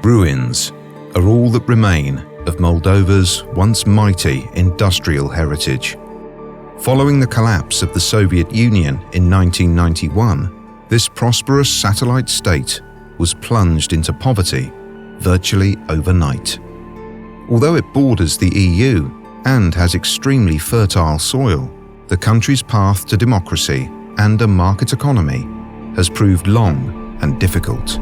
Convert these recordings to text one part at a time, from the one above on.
Ruins are all that remain of Moldova's once mighty industrial heritage. Following the collapse of the Soviet Union in 1991, this prosperous satellite state was plunged into poverty virtually overnight. Although it borders the EU and has extremely fertile soil, the country's path to democracy and a market economy has proved long and difficult.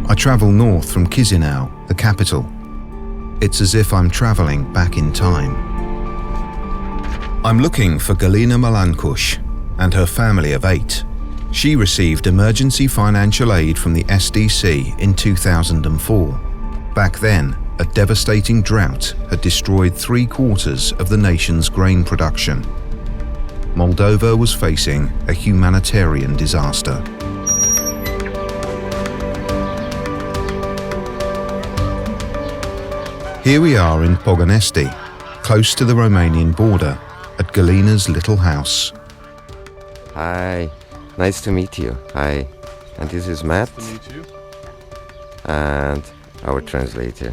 I travel north from Chisinau, the capital. It's as if I'm traveling back in time. I'm looking for Galena Malancus and her family of 8. She received emergency financial aid from the SDC in 2004. Back then, a devastating drought had destroyed 3/4 of the nation's grain production. Moldova was facing a humanitarian disaster. Here we are in Pogonesti, close to the Romanian border, at Galena's little house. Hi, nice to meet you. Hi, and this is Matt. Nice to meet you. And our translator.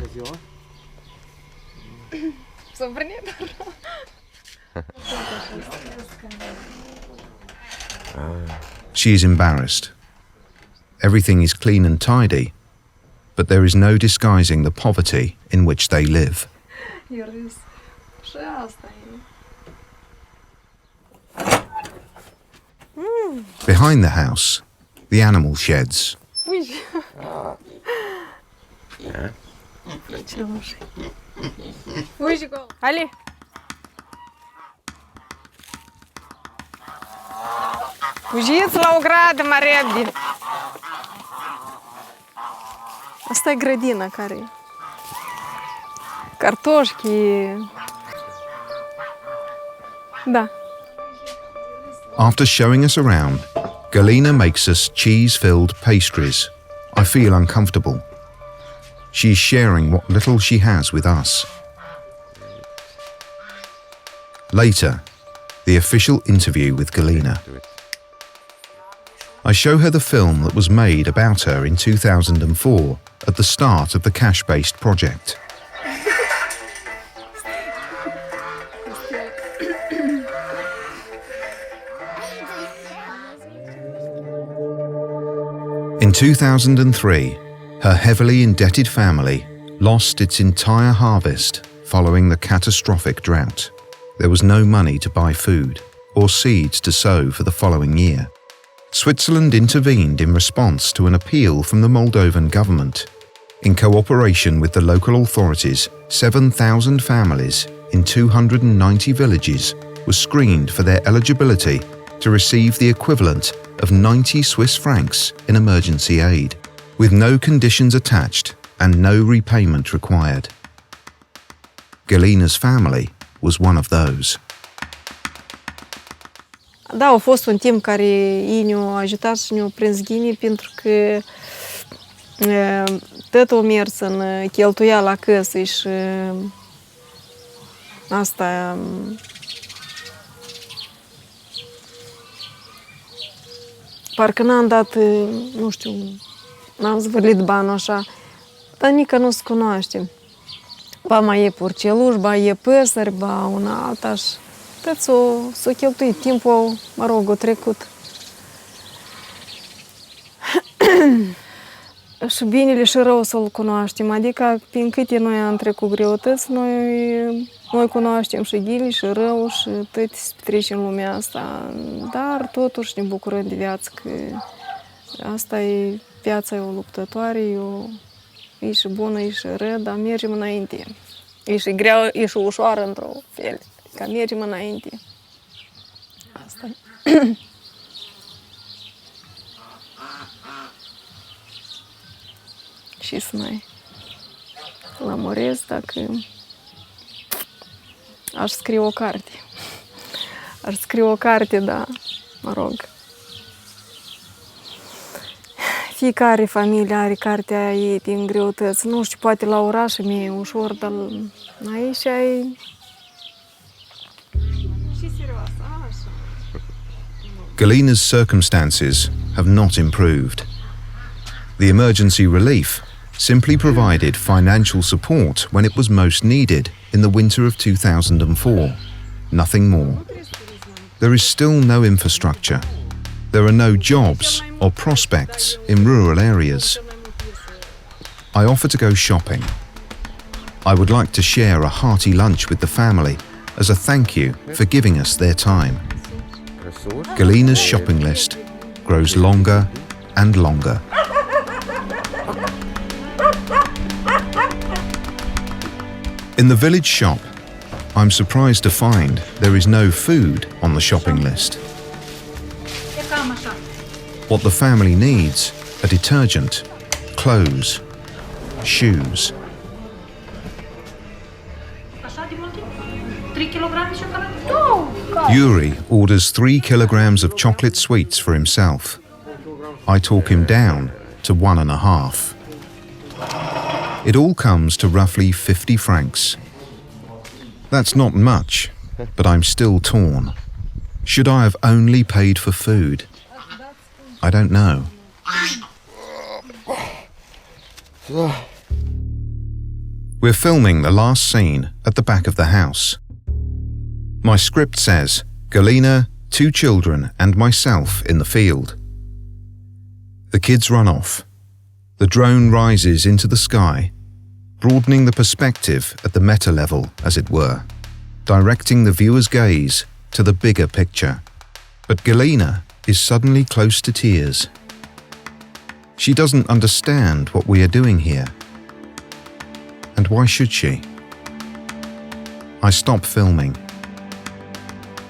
She is embarrassed. Everything is clean and tidy, but there is no disguising the poverty in which they live. Behind the house, the animal sheds. Ali. Fugiți la o gradă mai repede. Asta e grădina care e. Cartoșchi. Da. After showing us around, Galena makes us cheese-filled pastries. I feel uncomfortable. She is sharing what little she has with us. Later, the official interview with Galena. I show her the film that was made about her in 2004 at the start of the cash-based project. In 2003, her heavily indebted family lost its entire harvest following the catastrophic drought. There was no money to buy food or seeds to sow for the following year. Switzerland intervened in response to an appeal from the Moldovan government. In cooperation with the local authorities, 7,000 families in 290 villages were screened for their eligibility to receive the equivalent of 90 Swiss francs in emergency aid, with no conditions attached and no repayment required. Galena's family was one of those. Da, a fost un timp care ei ne-au ajutat și ne-au prins ghinii pentru că tătul a mers în cheltuiala la căsă și asta parcă n-am dat, nu știu, n-am zvârlit banul așa, dar nică nu se cunoaște. Ba mai e purceluș, ba e păsări, ba una alta și tot s-o cheltuit. Timpul, mă rog, a trecut. Și binele și rău să-l cunoaștem. Adică, prin câte noi am trecut greutăți, noi cunoaștem și ghile, și rău, și tot se petrece în lumea asta. Dar totuși ne bucurăm de viață, că asta e, viața e o luptătoare, e și bună, e și rea, dar mergem înainte. E și grea, e și ușoară într-o fel. Ca mergem înainte. Asta e. Și să mai lămuresc dacă aș scrie o carte. Aș scrie o carte, da, mă rog. Fiecare familie are cartea ei din greutăți. Nu știu, poate la oraș mi-e ușor, dar aici ai... Galena's circumstances have not improved. The emergency relief simply provided financial support when it was most needed in the winter of 2004. Nothing more. There is still no infrastructure. There are no jobs or prospects in rural areas. I offer to go shopping. I would like to share a hearty lunch with the family as a thank you for giving us their time. Galena's shopping list grows longer and longer. In the village shop, I'm surprised to find there is no food on the shopping list. What the family needs are detergent, clothes, shoes. Yuri orders 3 kilograms of chocolate sweets for himself. I talk him down to 1.5. It all comes to roughly 50 francs. That's not much, but I'm still torn. Should I have only paid for food? I don't know. We're filming the last scene at the back of the house. My script says, Galena, 2 children and myself in the field. The kids run off. The drone rises into the sky, broadening the perspective at the meta level, as it were, directing the viewer's gaze to the bigger picture. But Galena is suddenly close to tears. She doesn't understand what we are doing here. And why should she? I stop filming.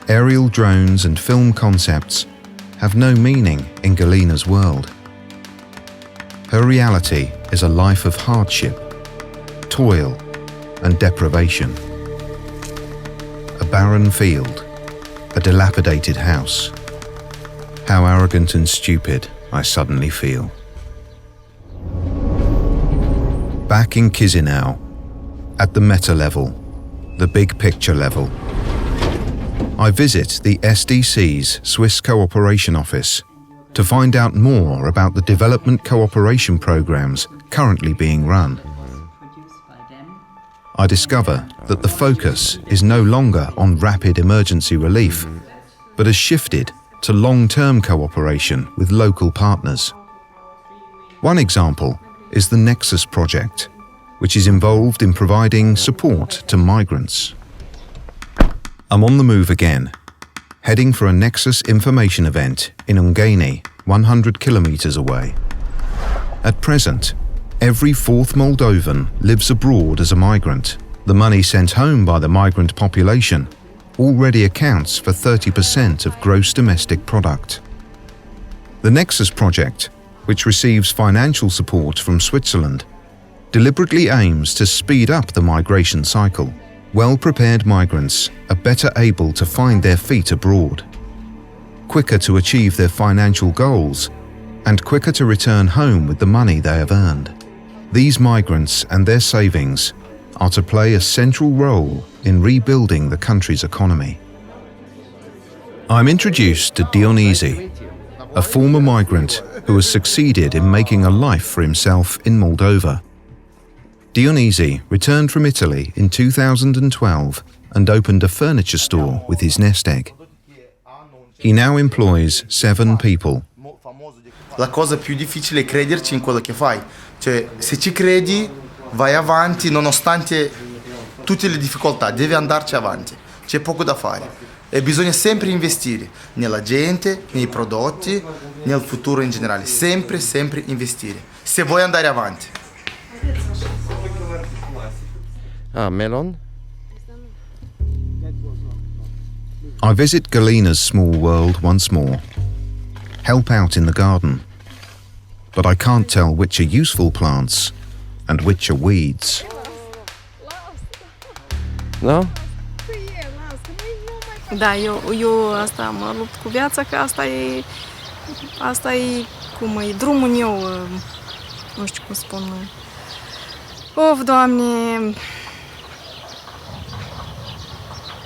Aerial drones and film concepts have no meaning in Galena's world. Her reality is a life of hardship, toil, and deprivation. A barren field, a dilapidated house. How arrogant and stupid I suddenly feel. Back in Chisinau, at the meta level, the big picture level, I visit the SDC's Swiss Cooperation Office to find out more about the development cooperation programs currently being run. I discover that the focus is no longer on rapid emergency relief, but has shifted to long-term cooperation with local partners. One example is the Nexus project, which is involved in providing support to migrants. I'm on the move again, heading for a Nexus information event in Ungeni, 100 kilometers away. At present, every 4th Moldovan lives abroad as a migrant. The money sent home by the migrant population already accounts for 30% of gross domestic product. The Nexus project, which receives financial support from Switzerland, deliberately aims to speed up the migration cycle. Well-prepared migrants are better able to find their feet abroad, quicker to achieve their financial goals, and quicker to return home with the money they have earned. These migrants and their savings are to play a central role in rebuilding the country's economy. I'm introduced to Dionysi, a former migrant who has succeeded in making a life for himself in Moldova. Dionysi returned from Italy in 2012 and opened a furniture store with his nest egg. He now employs 7 people. La cosa più difficile è crederci in quello che fai. Cioè, se ci credi, vai avanti nonostante tutte le difficoltà, devi andarci avanti. C'è poco da fare. E bisogna sempre investire nella gente, nei prodotti, nel futuro in generale. Sempre investire. Se vuoi andare avanti. Melon? I visit Galena's small world once more, help out in the garden, but I can't tell which are useful plants and which are weeds. No? Da, eu asta mă lupt cu viața, că asta e cum e drumul meu, nu știu cum spun. Of, Doamne,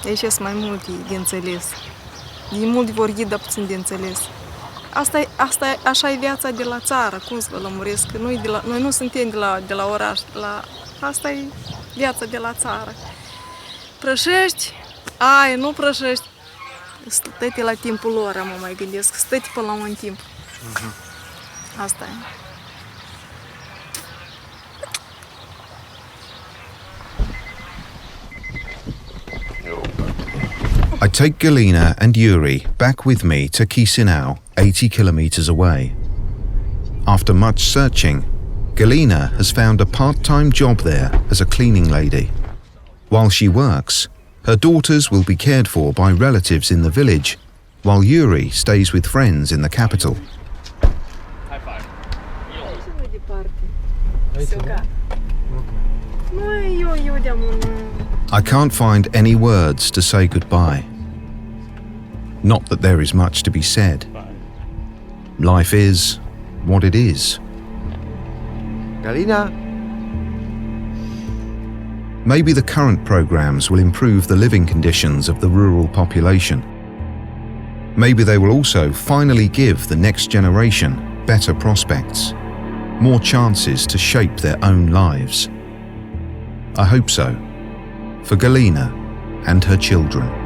aici sunt mai multe de înțeles. E mult de vorbit, dar puțin de înțeles. Așa e viața de la țară, cum să vă lămuresc, că noi nu suntem de la oraș, asta e viața de la țară. Prășești, nu prășești, stă-te la timpul lor, mă mai gândesc, stă-te până la un timp. Asta e. I take Galena and Yuri back with me to Chisinau, 80 kilometers away. After much searching, Galena has found a part-time job there as a cleaning lady. While she works, her daughters will be cared for by relatives in the village, while Yuri stays with friends in the capital. I can't find any words to say goodbye. Not that there is much to be said. Life is what it is. Galena? Maybe the current programs will improve the living conditions of the rural population. Maybe they will also finally give the next generation better prospects, more chances to shape their own lives. I hope so, for Galena and her children.